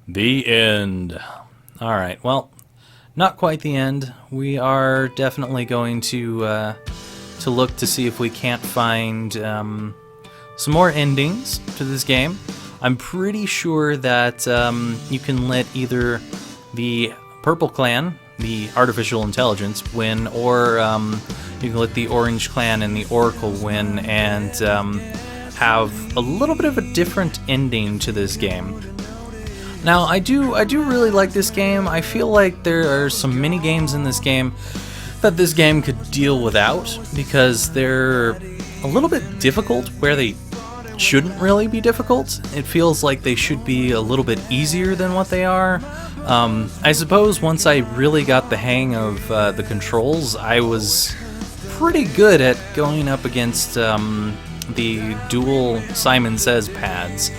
The end. Alright, well, not quite the end. We are definitely going to look to see if we can't find some more endings to this game. I'm pretty sure that you can let either the Purple Clan, the Artificial Intelligence, win, or you can let the Orange Clan and the Oracle win and have a little bit of a different ending to this game. Now, I do really like this game. I feel like there are some mini games in this game that this game could deal without because they're a little bit difficult where they shouldn't really be difficult. It feels like they should be a little bit easier than what they are. I suppose once I really got the hang of the controls, I was pretty good at going up against the dual Simon Says pads.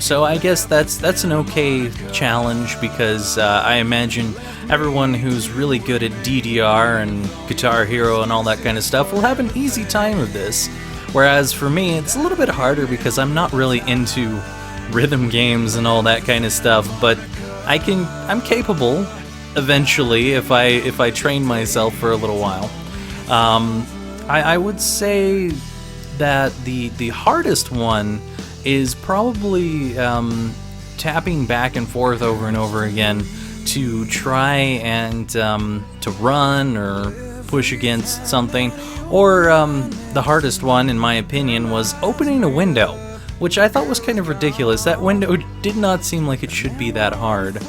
So I guess that's an okay challenge because I imagine everyone who's really good at DDR and Guitar Hero and all that kind of stuff will have an easy time of this. Whereas for me, it's a little bit harder because I'm not really into rhythm games and all that kind of stuff. But I'm capable eventually if I train myself for a little while. I would say that the hardest one is probably tapping back and forth over and over again to try and to run or push against something. Or the hardest one, in my opinion, was opening a window, which I thought was kind of ridiculous. That window did not seem like it should be that hard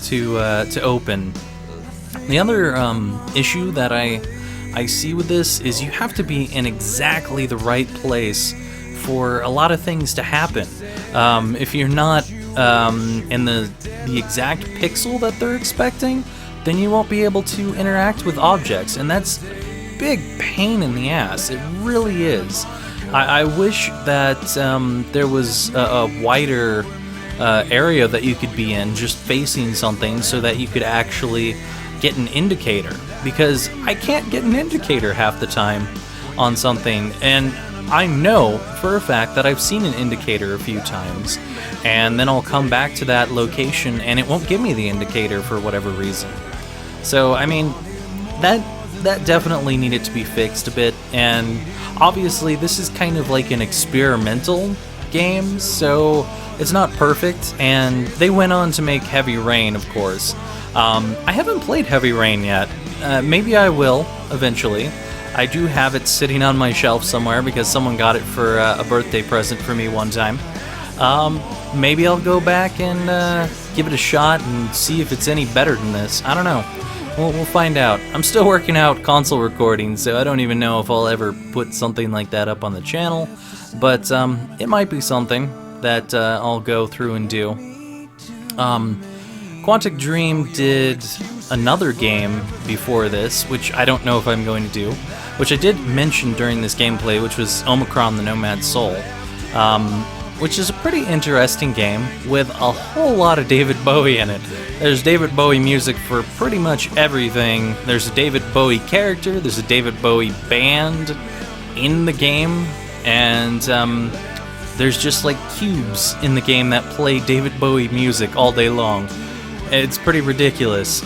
to open. The other issue that I see with this is you have to be in exactly the right place for a lot of things to happen. If you're not in the exact pixel that they're expecting, then you won't be able to interact with objects, and that's a big pain in the ass. It really is. I wish that there was a wider area that you could be in, just facing something, so that you could actually get an indicator, because I can't get an indicator half the time on something, and I know for a fact that I've seen an indicator a few times, and then I'll come back to that location and it won't give me the indicator for whatever reason. So, I mean, that definitely needed to be fixed a bit, and obviously this is kind of like an experimental game, so it's not perfect, and they went on to make Heavy Rain, of course. I haven't played Heavy Rain yet. Maybe I will, eventually. I do have it sitting on my shelf somewhere because someone got it for a birthday present for me one time. Maybe I'll go back and give it a shot and see if it's any better than this. I don't know. We'll find out. I'm still working out console recordings, so I don't even know if I'll ever put something like that up on the channel. But it might be something that I'll go through and do. Quantic Dream did another game before this, which I don't know if I'm going to do, which I did mention during this gameplay, which was Omicron the Nomad Soul, which is a pretty interesting game with a whole lot of David Bowie in it. There's David Bowie music for pretty much everything. There's a David Bowie character, there's a David Bowie band in the game, and there's just like cubes in the game that play David Bowie music all day long. It's pretty ridiculous.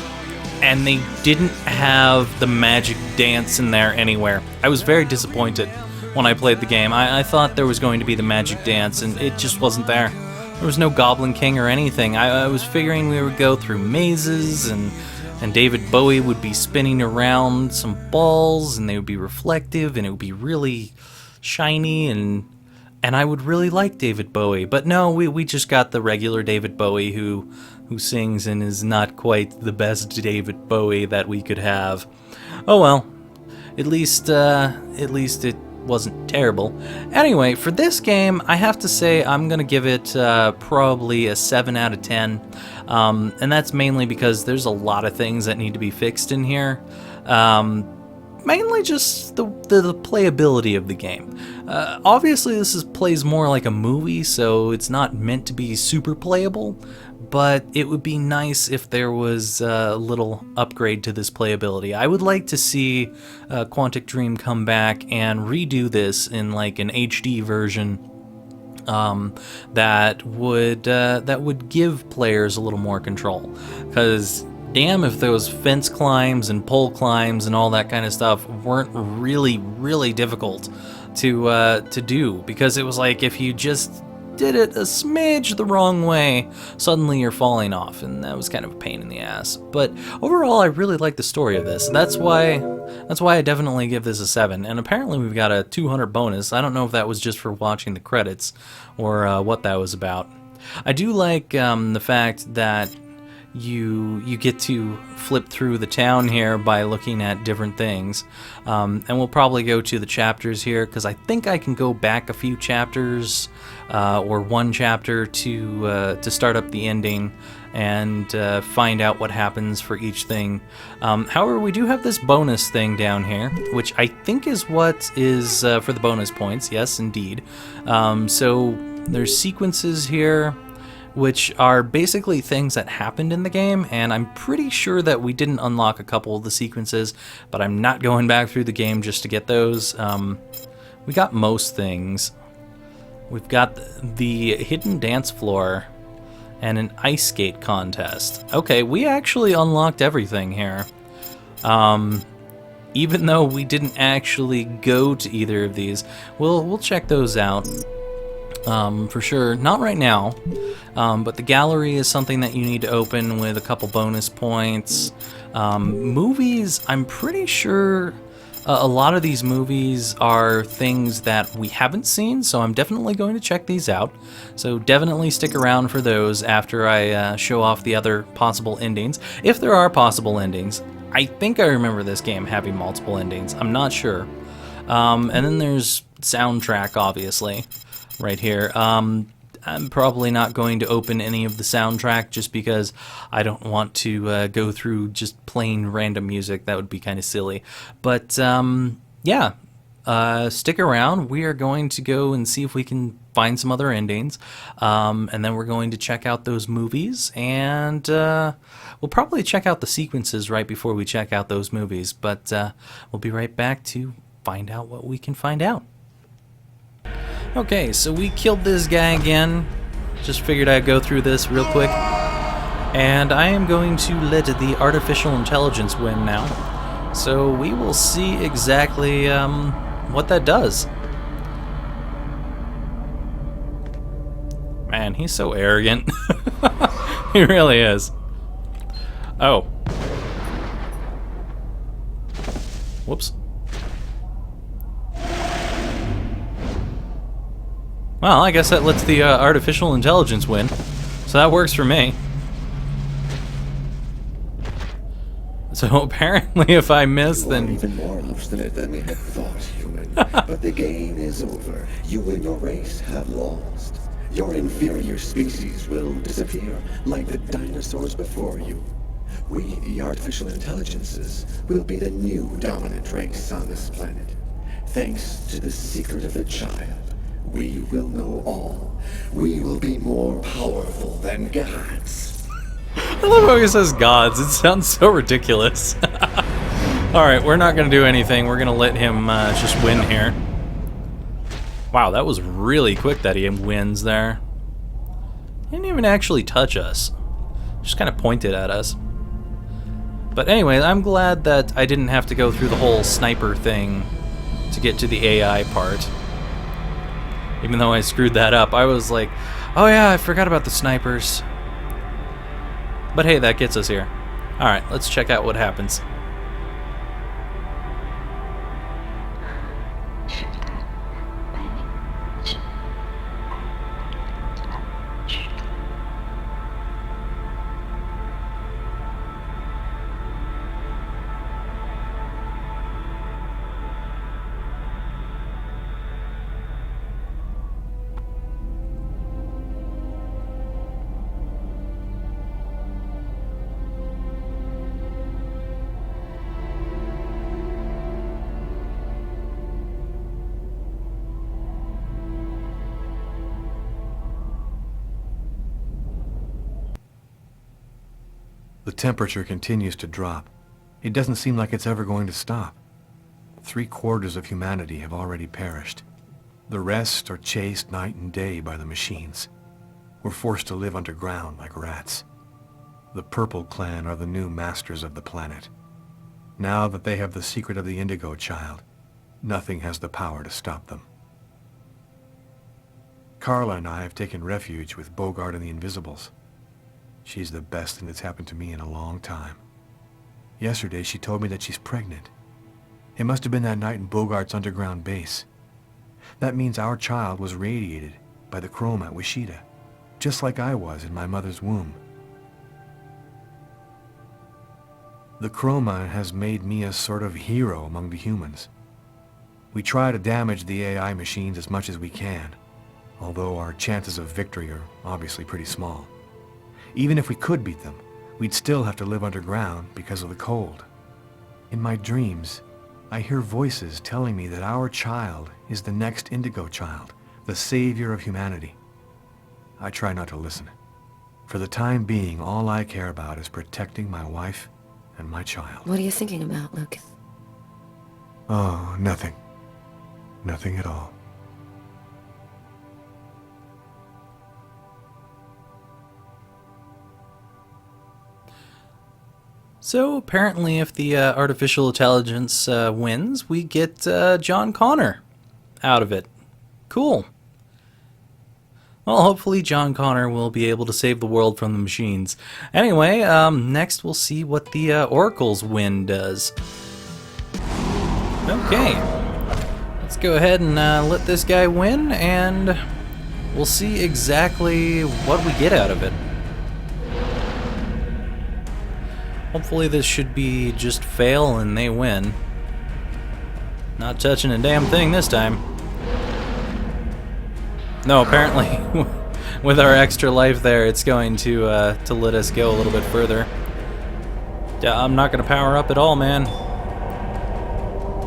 And they didn't have the magic dance in there anywhere. I was very disappointed when I played the game. I thought there was going to be the magic dance, and it just wasn't there. There was no Goblin King or anything. I was figuring we would go through mazes, and David Bowie would be spinning around some balls, and they would be reflective, and it would be really shiny, and I would really like David Bowie. But no, we just got the regular David Bowie who sings and is not quite the best David Bowie that we could have. Oh well, at least it wasn't terrible. Anyway, for this game, I have to say I'm gonna give it probably a 7 out of 10, and that's mainly because there's a lot of things that need to be fixed in here. Mainly just the playability of the game. Obviously, this plays more like a movie, so it's not meant to be super playable, but it would be nice if there was a little upgrade to this playability. I would like to see Quantic Dream come back and redo this in like an HD version that would give players a little more control. Because damn if those fence climbs and pole climbs and all that kind of stuff weren't really difficult to do, because it was like if you just did it a smidge the wrong way, suddenly you're falling off, and that was kind of a pain in the ass. But overall, I really like the story of this. That's why I definitely give this a 7. And apparently we've got a 200 bonus. I don't know if that was just for watching the credits or what that was about. I do like the fact that you get to flip through the town here by looking at different things, and we'll probably go to the chapters here, because I think I can go back a few chapters or one chapter to start up the ending and find out what happens for each thing. However, we do have this bonus thing down here, which I think is what is for the bonus points. Yes, indeed. So there's sequences here, which are basically things that happened in the game, and I'm pretty sure that we didn't unlock a couple of the sequences, but I'm not going back through the game just to get those. We got most things. We've got the hidden dance floor and an ice skate contest. Okay, we actually unlocked everything here. Even though we didn't actually go to either of these, we'll check those out. For sure, not right now, but the gallery is something that you need to open with a couple bonus points. Movies, I'm pretty sure a lot of these movies are things that we haven't seen, so I'm definitely going to check these out. So definitely stick around for those after I show off the other possible endings, if there are possible endings. I think I remember this game having multiple endings, I'm not sure. And then there's soundtrack, obviously. Right here. I'm probably not going to open any of the soundtrack just because I don't want to go through just plain random music. That would be kind of silly. But yeah, stick around. We are going to go and see if we can find some other endings. And then we're going to check out those movies, and we'll probably check out the sequences right before we check out those movies. But we'll be right back to find out what we can find out. Okay, so we killed this guy again. Just figured I'd go through this real quick. And I am going to let the artificial intelligence win now. So we will see exactly what that does. Man, he's so arrogant. He really is. Oh. Whoops. Well, I guess that lets the artificial intelligence win, so that works for me. So apparently if I miss, then... You are even more obstinate than we had thought, human. But the game is over. You and your race have lost. Your inferior species will disappear like the dinosaurs before you. We, the artificial intelligences, will be the new dominant race on this planet. Thanks to the secret of the child, we will know all. We will be more powerful than gods. I love how he says gods. It sounds so ridiculous. Alright, we're not going to do anything. We're going to let him just win here. Wow, that was really quick that he wins there. He didn't even actually touch us. Just kind of pointed at us. But anyway, I'm glad that I didn't have to go through the whole sniper thing to get to the AI part. Even though I screwed that up, I was like, oh yeah, I forgot about the snipers. But hey, that gets us here. Alright, let's check out what happens. The temperature continues to drop. It doesn't seem like it's ever going to stop. 3/4 of humanity have already perished. The rest are chased night and day by the machines. We're forced to live underground like rats. The Purple Clan are the new masters of the planet. Now that they have the secret of the Indigo child, nothing has the power to stop them. Carla and I have taken refuge with Bogart and the Invisibles. She's the best thing that's happened to me in a long time. Yesterday she told me that she's pregnant. It must have been that night in Bogart's underground base. That means our child was radiated by the chroma at Wishida, just like I was in my mother's womb. The chroma has made me a sort of hero among the humans. We try to damage the AI machines as much as we can, although our chances of victory are obviously pretty small. Even if we could beat them, we'd still have to live underground because of the cold. In my dreams, I hear voices telling me that our child is the next Indigo child, the savior of humanity. I try not to listen. For the time being, all I care about is protecting my wife and my child. What are you thinking about, Lucas? Oh, nothing. Nothing at all. So apparently if the artificial intelligence wins, we get John Connor out of it. Cool. Well, hopefully John Connor will be able to save the world from the machines. Anyway, next we'll see what the Oracle's win does. Okay. Let's go ahead and let this guy win, and we'll see exactly what we get out of it. Hopefully this should be just fail and they win. Not touching a damn thing this time. No, apparently with our extra life there, it's going to let us go a little bit further. Yeah, I'm not gonna power up at all, man.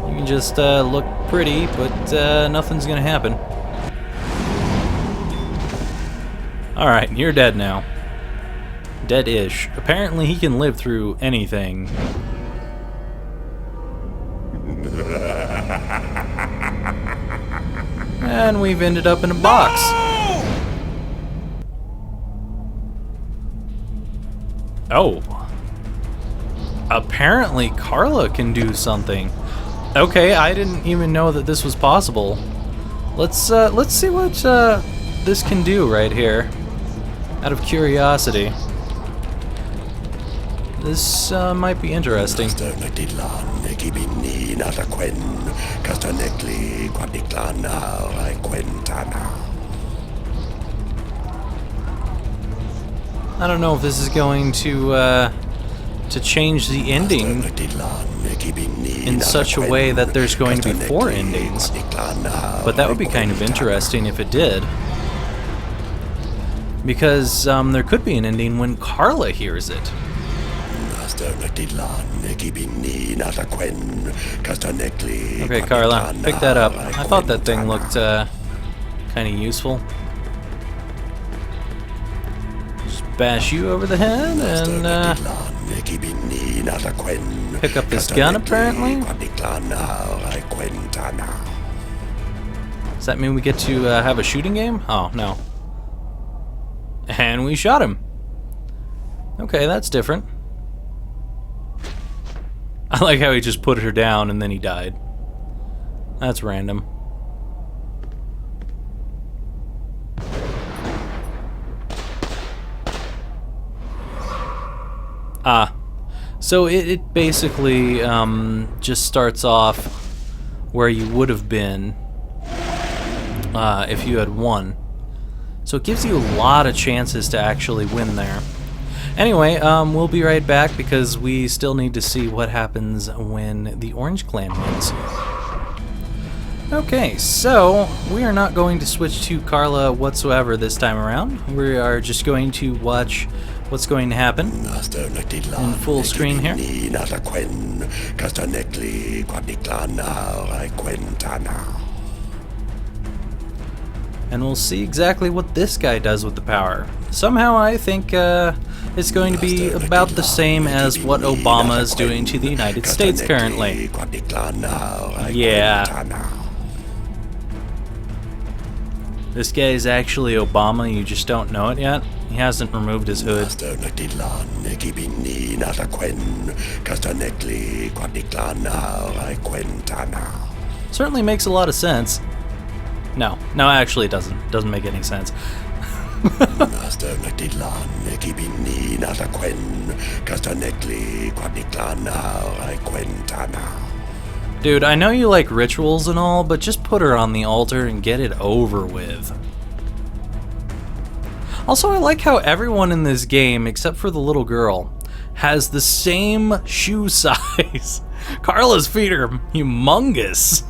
You can just look pretty, but nothing's gonna happen. Alright, you're dead now. Dead-ish. Apparently he can live through anything. And we've ended up in a box. Oh. Apparently Carla can do something. Okay, I didn't even know that this was possible. Let's see what this can do right here. Out of curiosity. This might be interesting. I don't know if this is going to change the ending in such a way that there's going to be 4 endings, but that would be kind of interesting if it did. Because there could be an ending when Carla hears it. Okay, Carla, pick that up. I thought that thing looked kind of useful. Just bash you over the head and pick up this gun, apparently. Does that mean we get to have a shooting game? Oh, no. And we shot him. Okay, that's different. I like how he just put her down and then he died. That's random. So it basically just starts off where you would have been if you had won. So it gives you a lot of chances to actually win there. Anyway, we'll be right back because we still need to see what happens when the Orange Clan wins. Okay, so we are not going to switch to Carla whatsoever this time around. We are just going to watch what's going to happen in full screen here. And we'll see exactly what this guy does with the power. Somehow I think it's going to be about the same as what Obama is doing to the United States currently. Yeah. This guy is actually Obama, you just don't know it yet. He hasn't removed his hood. Certainly makes a lot of sense. No, actually it doesn't. Doesn't make any sense. Dude, I know you like rituals and all, but just put her on the altar and get it over with. Also, I like how everyone in this game, except for the little girl, has the same shoe size. Carla's feet are humongous.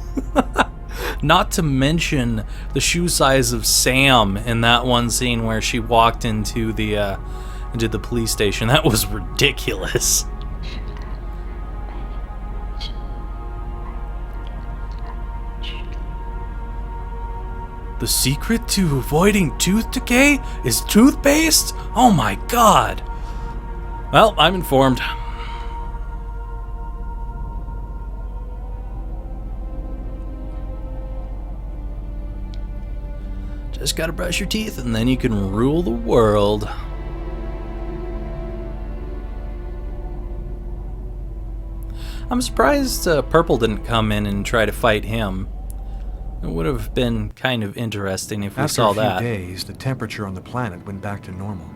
Not to mention the shoe size of Sam in that one scene where she walked into the police station. That was ridiculous. The secret to avoiding tooth decay is toothpaste? Oh my god. Well, I'm informed. Just gotta brush your teeth and then you can rule the world. I'm surprised Purple didn't come in and try to fight him. It would have been kind of interesting if we saw that. After a few days, the temperature on the planet went back to normal.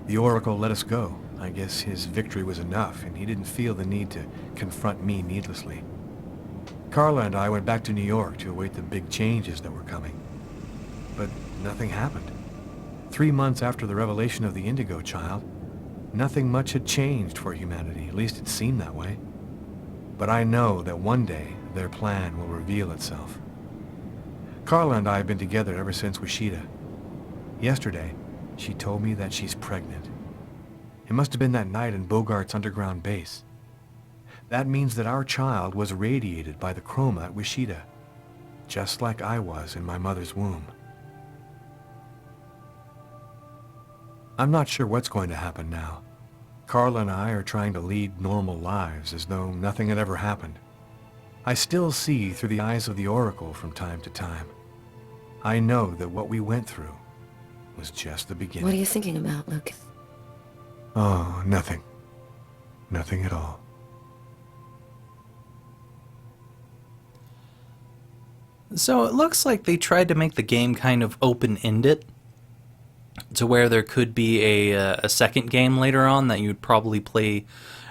The Oracle let us go. I guess his victory was enough, and he didn't feel the need to confront me needlessly. Carla and I went back to New York to await the big changes that were coming. But nothing happened. 3 months after the revelation of the Indigo child, nothing much had changed for humanity, at least it seemed that way. But I know that one day their plan will reveal itself. Carla and I have been together ever since Wishida. Yesterday, she told me that she's pregnant. It must have been that night in Bogart's underground base. That means that our child was radiated by the chroma at Wishida, just like I was in my mother's womb. I'm not sure what's going to happen now. Carla and I are trying to lead normal lives as though nothing had ever happened. I still see through the eyes of the Oracle from time to time. I know that what we went through was just the beginning. What are you thinking about, Lucas? Oh, nothing. Nothing at all. So it looks like they tried to make the game kind of open-ended, to where there could be a second game later on that you would probably play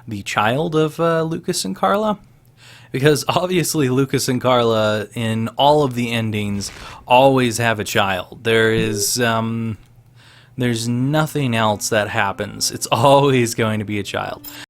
the child of Lucas and Carla. Because obviously Lucas and Carla, in all of the endings, always have a child. There's nothing else that happens. It's always going to be a child.